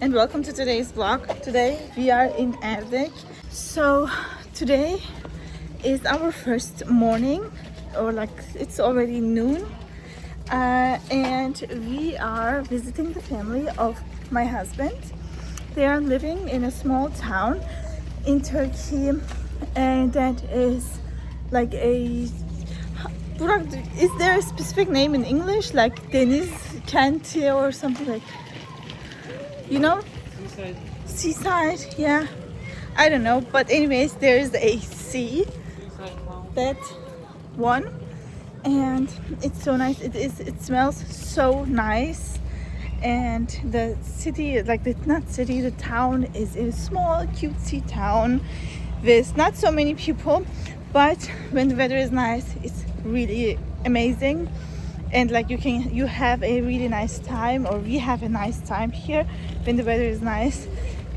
and welcome to today's vlog. Today we are in Erdek. So today is our first morning, or like it's already noon, and we are visiting the family of my husband. They are living in a small town in Turkey, and that is like a Burak, is there a specific name in English, like Deniz Kenti or something like, you know? Seaside. Seaside, yeah. I don't know, but anyways, there is a sea, Seaside town. that one, and it's so nice. It smells so nice, and the city, like the not city, the town is a small, cutesy town with not so many people, but when the weather is nice, it's really amazing. And like you have a really nice time, or we have a nice time here when the weather is nice,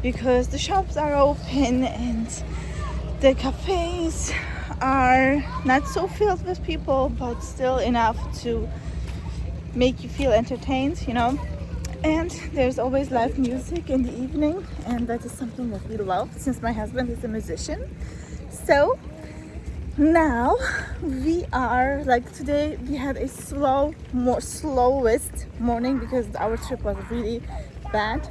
because the shops are open and the cafes are not so filled with people, but still enough to make you feel entertained, you know. And there's always live music in the evening, and that is something that we love since my husband is a musician. So now we are like, today we had a slowest morning because our trip was really bad,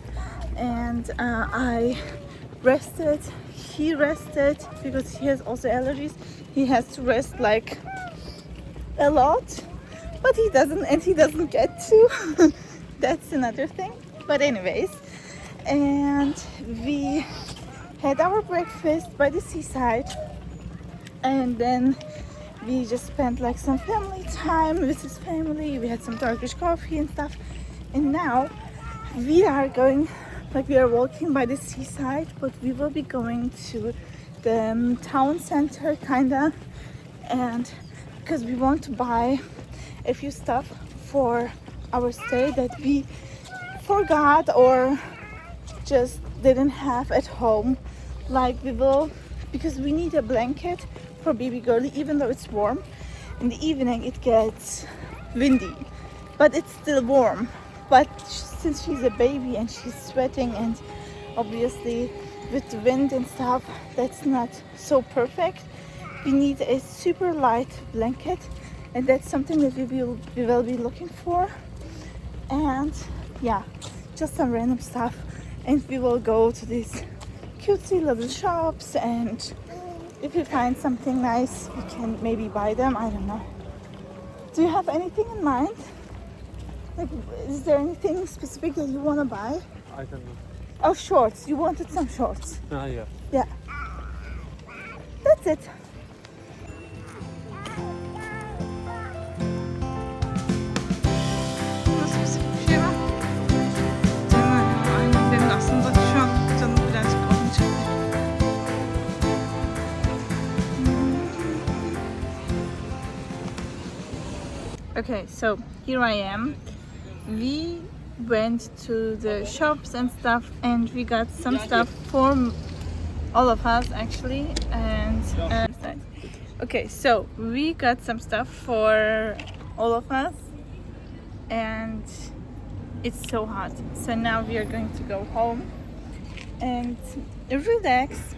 and I rested, he rested because he has also allergies. He has to rest like a lot, but he doesn't get to. That's another thing. But anyways, and we had our breakfast by the seaside, and then we just spent like some family time with his family. We had some Turkish coffee and stuff, and now we are going, like we are walking by the seaside, but we will be going to the town center kinda, and because we want to buy a few stuff for our stay that we forgot or just didn't have at home. Like we will, because we need a blanket for baby girlie, even though it's warm. In the evening it gets windy, but it's still warm. But since she's a baby and she's sweating, and obviously with the wind and stuff, that's not so perfect. We need a super light blanket, and that's something that we will be looking for. And yeah, just some random stuff, and we will go to these cutesy little shops, and if we find something nice we can maybe buy them. I don't know. Do you have anything in mind? Like, is there anything specific that you want to buy? I don't know. Oh, shorts. You wanted some shorts. Yeah. Yeah, that's it. Nasıl bir şey var? Aynen, benim aslında şu an canım birazcık onu çekti. Okay, so here I am. We went to the shops and stuff, and we got some stuff for all of us actually. And okay, so we got some stuff for all of us, and it's so hot. So now we are going to go home and relax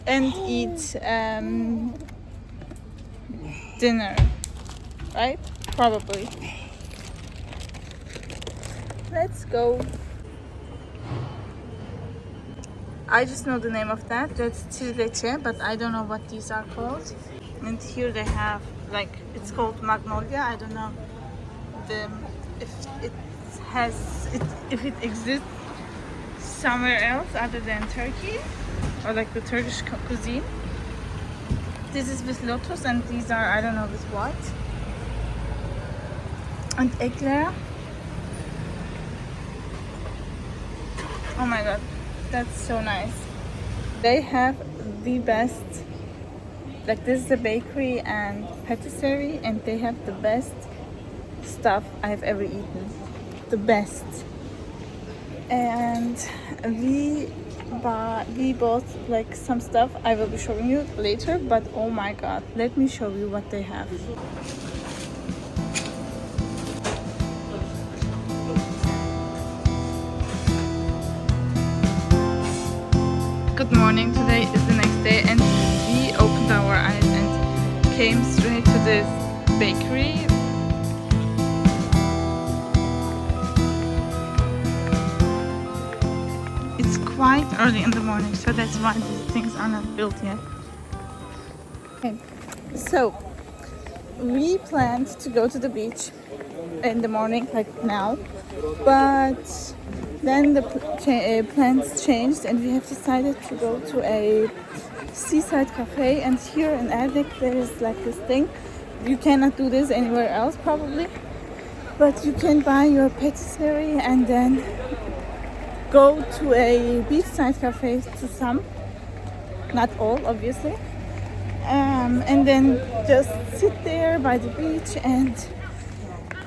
and eat dinner, right? Probably. Let's go. I just know the name of that. That's trileçe, but I don't know what these are called. And here they have, like, it's called magnolia. I don't know if it exists somewhere else other than Turkey, or like the Turkish cuisine. This is with lotus, and these are, I don't know with what. And eclair. Oh my god, that's so nice. They have the best, like this is a bakery and patisserie, and they have the best stuff I've ever eaten. The best. And we bought like some stuff I will be showing you later, but oh my god, let me show you what they have. Good morning. Today is the next day and we opened our eyes and came straight to this bakery. It's quite early in the morning, so that's why these things are not built yet. Okay, so we planned to go to the beach in the morning, like now, but then the plans changed and we have decided to go to a seaside cafe. And here in Erdik there is like this thing, you cannot do this anywhere else probably, but you can buy your patisserie and then go to a beachside cafe, to some, not all obviously, and then just sit there by the beach and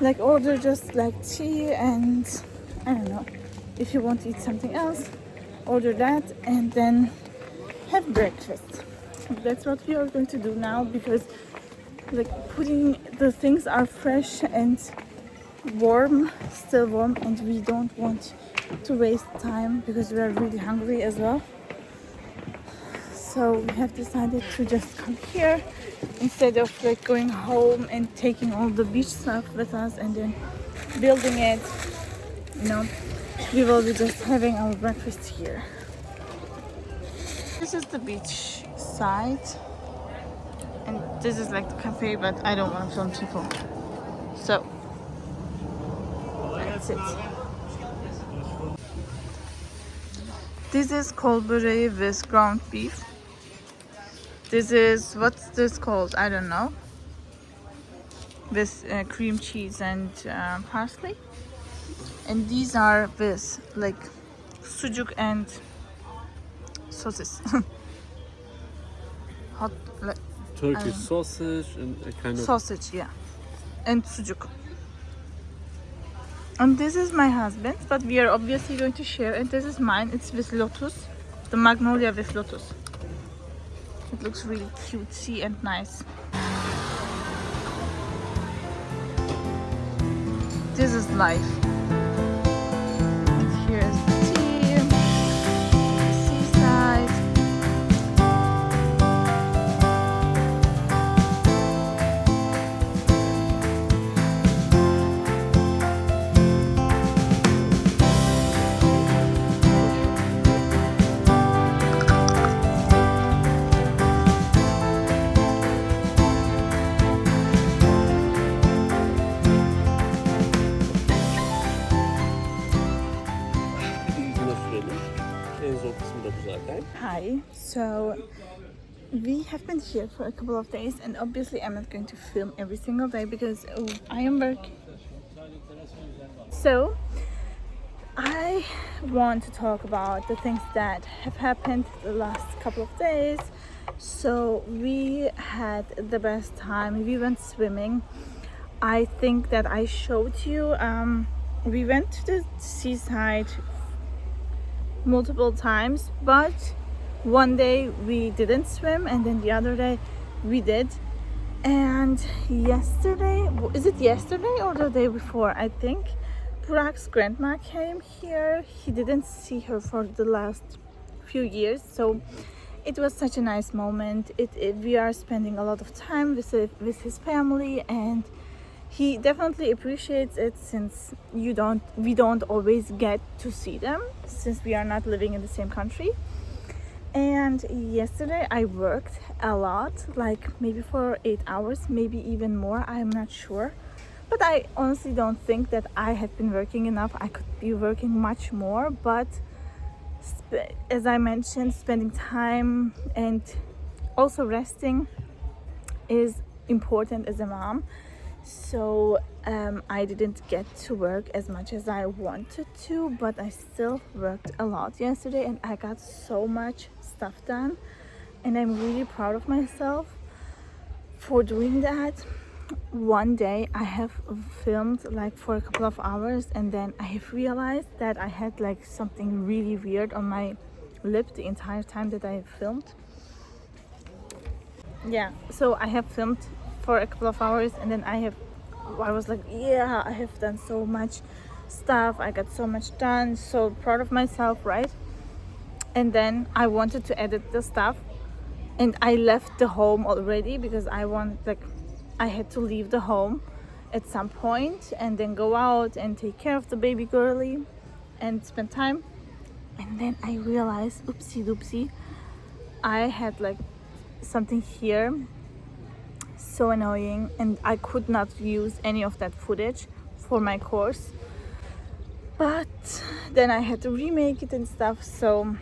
like order just like tea, and I don't know, if you want to eat something else, order that and then have breakfast. That's what we are going to do now, because like the things are fresh and warm, still warm, and we don't want to waste time because we are really hungry as well. So we have decided to just come here instead of like going home and taking all the beach stuff with us and then building it. We will be just having our breakfast here. This is the beach side and this is like the cafe, but I don't want to film people, so that's it. This is kol böreği with ground beef. This is, what's this called? I don't know. With cream cheese and parsley. And these are with like sucuk and sausage. Hot, like, Turkish sausage and a kind of sausage, yeah, and sucuk. And this is my husband's, but we are obviously going to share. And this is mine. It's with lotus, the magnolia with lotus. It looks really cutesy and nice. This is life. And here is the tea, the seaside. Hi, so we have been here for a couple of days, and obviously I'm not going to film every single day because I am working. So I want to talk about the things that have happened the last couple of days. So we had the best time. We went swimming. I think that I showed you. We went to the seaside multiple times, but one day we didn't swim and then the other day we did. And yesterday, is it yesterday or the day before, I think Burak's grandma came here. He didn't see her for the last few years, so it was such a nice moment. We are spending a lot of time with his family, and he definitely appreciates it, since we don't always get to see them since we are not living in the same country. And yesterday I worked a lot, like maybe for 8 hours, maybe even more, I'm not sure. But I honestly don't think that I have been working enough. I could be working much more, but as I mentioned, spending time and also resting is important as a mom. So I didn't get to work as much as I wanted to, but I still worked a lot yesterday and I got so much stuff done, and I'm really proud of myself for doing that. One day I have filmed like for a couple of hours, and then I have realized that I had like something really weird on my lip the entire time that I filmed. Yeah, so I have filmed for a couple of hours, and then I was like, yeah, I have done so much stuff, I got so much done, so proud of myself, right? and then I wanted to edit the stuff, and I left the home already because I had to leave the home at some point and then go out and take care of the baby girly and spend time. And then I realized, oopsie doopsie, I had like something here, so annoying, and I could not use any of that footage for my course. But then I had to remake it and stuff, so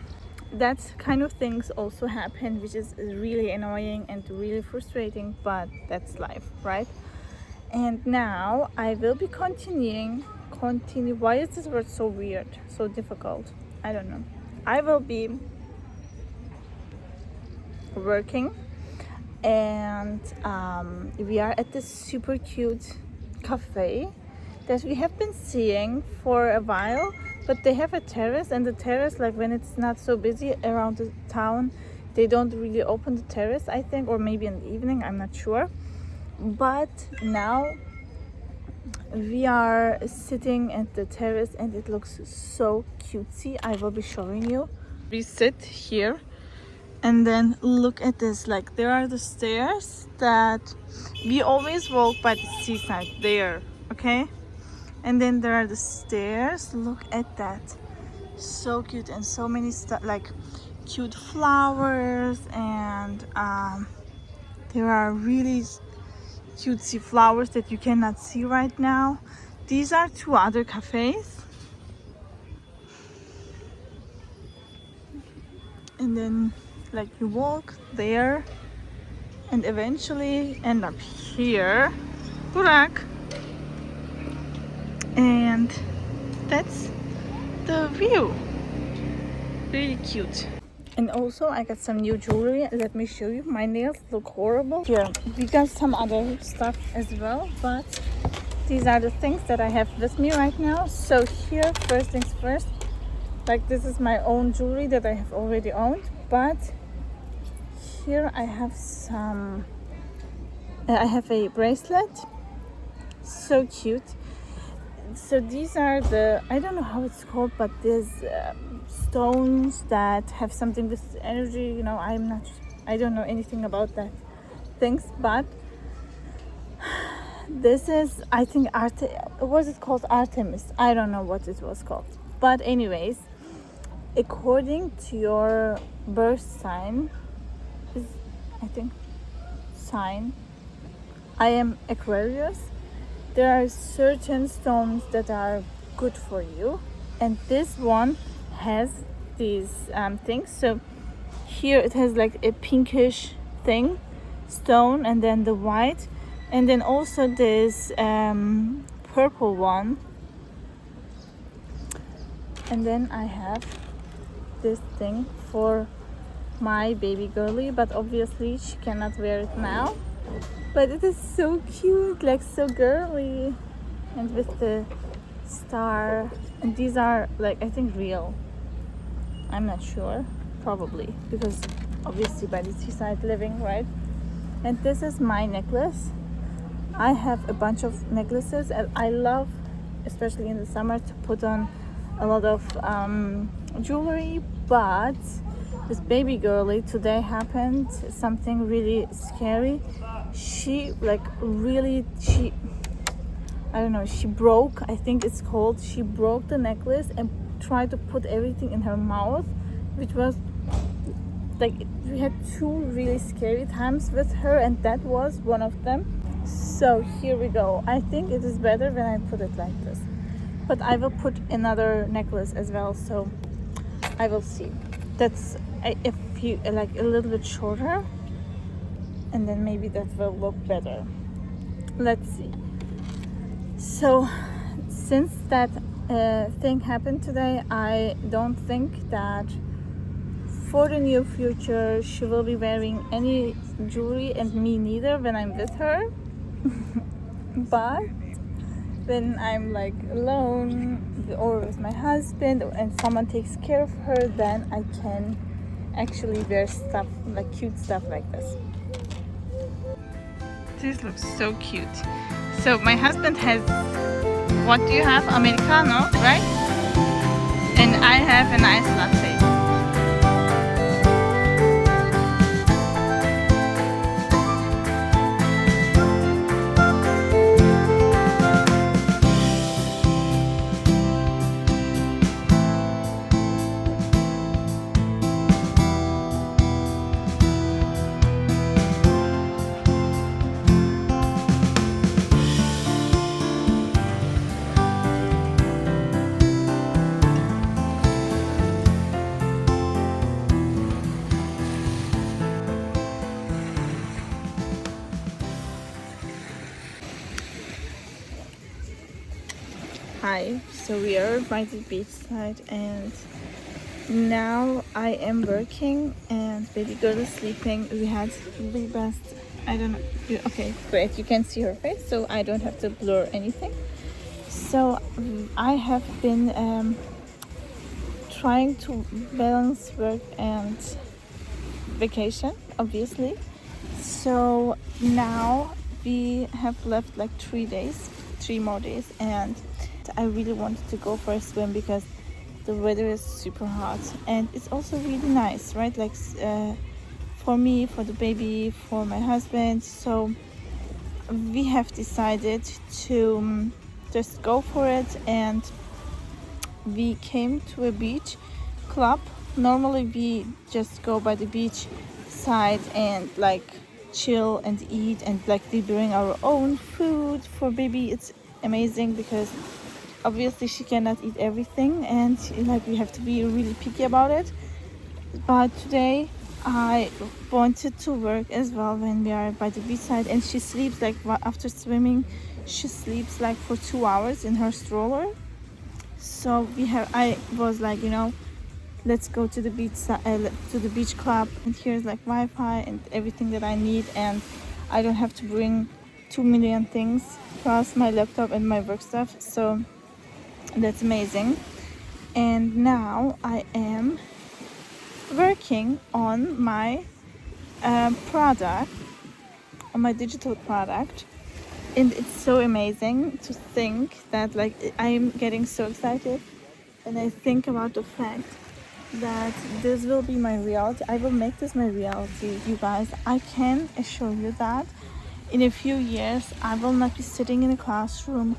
that kind of things also happen, which is really annoying and really frustrating, but that's life, right? And now I will be continue. Why is this word so weird, so difficult? I don't know. I will be working, and we are at this super cute cafe that we have been seeing for a while, but they have a terrace, and the terrace, like when it's not so busy around the town, they don't really open the terrace, I think, or maybe in the evening, I'm not sure. But now we are sitting at the terrace and it looks so cutesy. I will be showing you. We sit here and then look at this. Like, there are the stairs that we always walk by the seaside there, okay? And then there are the stairs. Look at that, so cute, and so many stuff, like cute flowers, and there are really cutesy flowers that you cannot see right now. These are two other cafes, and then like you walk there and eventually end up here. Burak. And that's the view. Really cute. And also I got some new jewelry. Let me show you. My nails look horrible. Here, we got some other stuff as well, but these are the things that I have with me right now. So here, first things first, like this is my own jewelry that I have already owned, but here I have some, I have a bracelet, so cute. So these are the, I don't know how it's called, but there's stones that have something with energy, you know. I don't know anything about that things, but this is, I think, was it called Artemis? I don't know what it was called, but anyways, according to your birth sign, I think sign, I am Aquarius. There are certain stones that are good for you, and this one has these things. So here it has like a pinkish thing, stone, and then the white, and then also this purple one, and then I have this thing for my baby girly, but obviously she cannot wear it now. But it is so cute, like so girly, and with the star. And these are like, I think, real. I'm not sure, probably, because obviously by the seaside living, right? And this is my necklace. I have a bunch of necklaces, and I love, especially in the summer, to put on a lot of jewelry. But this baby girly, today happened something really scary. She I don't know, she broke, I think it's called, she broke the necklace and tried to put everything in her mouth, which was like, we had two really scary times with her, and that was one of them. So here we go. I think it is better when I put it like this, but I will put another necklace as well, so I will see. That's if you like a little bit shorter, and then maybe that will look better. Let's see. So since that thing happened today, I don't think that for the near future she will be wearing any jewelry, and me neither when I'm with her. But when I'm like alone or with my husband, and someone takes care of her, then I can actually wear stuff, like cute stuff like this. This looks so cute. So my husband has, what do you have? Americano, right? And I have an iced latte. Hi, so we are by the beach side, and now I am working and baby girl is sleeping. We had the best, I don't know, okay, great, you can see her face, so I don't have to blur anything. So I have been trying to balance work and vacation, obviously. So now we have left like 3 more days, and I really wanted to go for a swim because the weather is super hot and it's also really nice, right? Like for me, for the baby, for my husband. So we have decided to just go for it, and we came to a beach club. Normally we just go by the beach side and like chill and eat, and like we bring our own food. For baby it's amazing because obviously she cannot eat everything, and like we have to be really picky about it. But today I wanted to work as well when we are by the beach side, and she sleeps like after swimming, she sleeps like for 2 hours in her stroller. So I was like, let's go to the beach club, and here's like Wi-Fi and everything that I need, and I don't have to bring 2 million things plus my laptop and my work stuff. So that's amazing. And now I am working on my product, on my digital product, and it's so amazing to think that like I'm getting so excited, and I think about the fact that this will be my reality. I will make this my reality, you guys. I can assure you that in a few years I will not be sitting in a classroom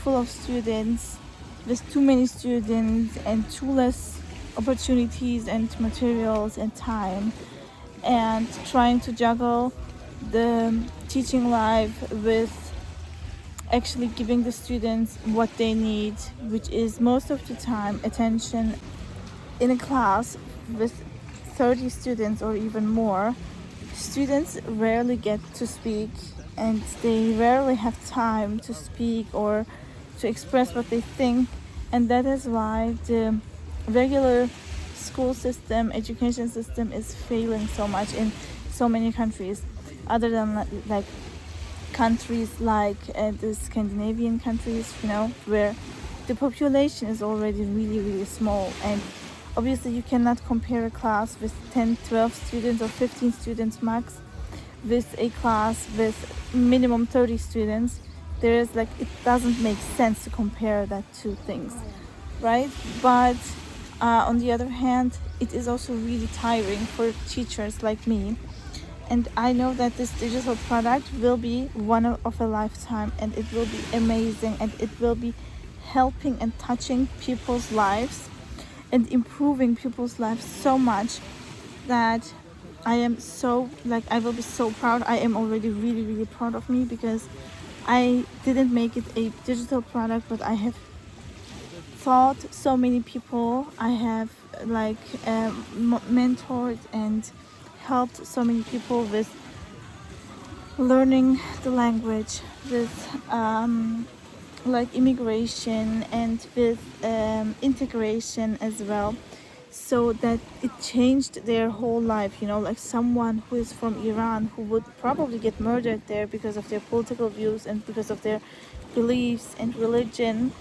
full of students with too many students and too less opportunities and materials and time, and trying to juggle the teaching life with actually giving the students what they need, which is most of the time attention. In a class with 30 students or even more, students rarely get to speak, and they rarely have time to speak or to express what they think. And that is why the regular school system, education system is failing so much in so many countries, other than like countries like the Scandinavian countries, where the population is already really, really small. And obviously you cannot compare a class with 10, 12 students or 15 students max with a class with minimum 30 students. There is like, it doesn't make sense to compare that two things, right? But on the other hand, it is also really tiring for teachers like me. And I know that this digital product will be one of a lifetime, and it will be amazing, and it will be helping and touching people's lives and improving people's lives so much that I am so, like, I will be so proud. I am already really, really proud of me because I didn't make it a digital product, but I have taught so many people. I have like mentored and helped so many people with learning the language, with like immigration, and with integration as well, so that it changed their whole life. Like someone who is from Iran, who would probably get murdered there because of their political views and because of their beliefs and religion,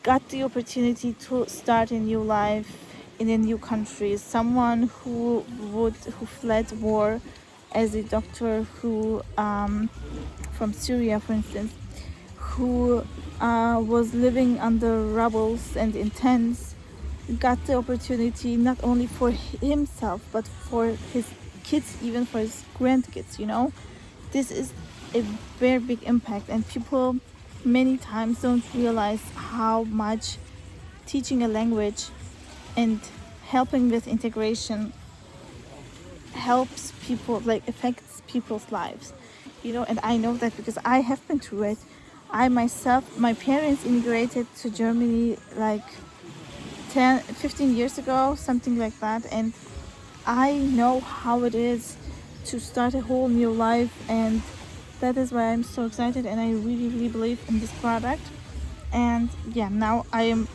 got the opportunity to start a new life in a new country. Someone who fled war as a doctor, who from Syria, for instance, who was living under rubbles and in tents, got the opportunity not only for himself but for his kids, even for his grandkids. This is a very big impact, and people many times don't realize how much teaching a language and helping with integration helps people, like affects people's lives. And I know that because I have been through it. I myself, my parents immigrated to Germany like 15 years ago, something like that, and I know how it is to start a whole new life, and that is why I'm so excited, and I really, really believe in this product. And yeah, now I am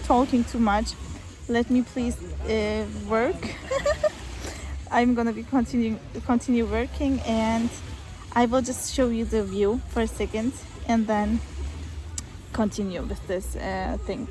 talking too much. Let me please work. I'm gonna be continue working, and I will just show you the view for a second and then continue with this thing.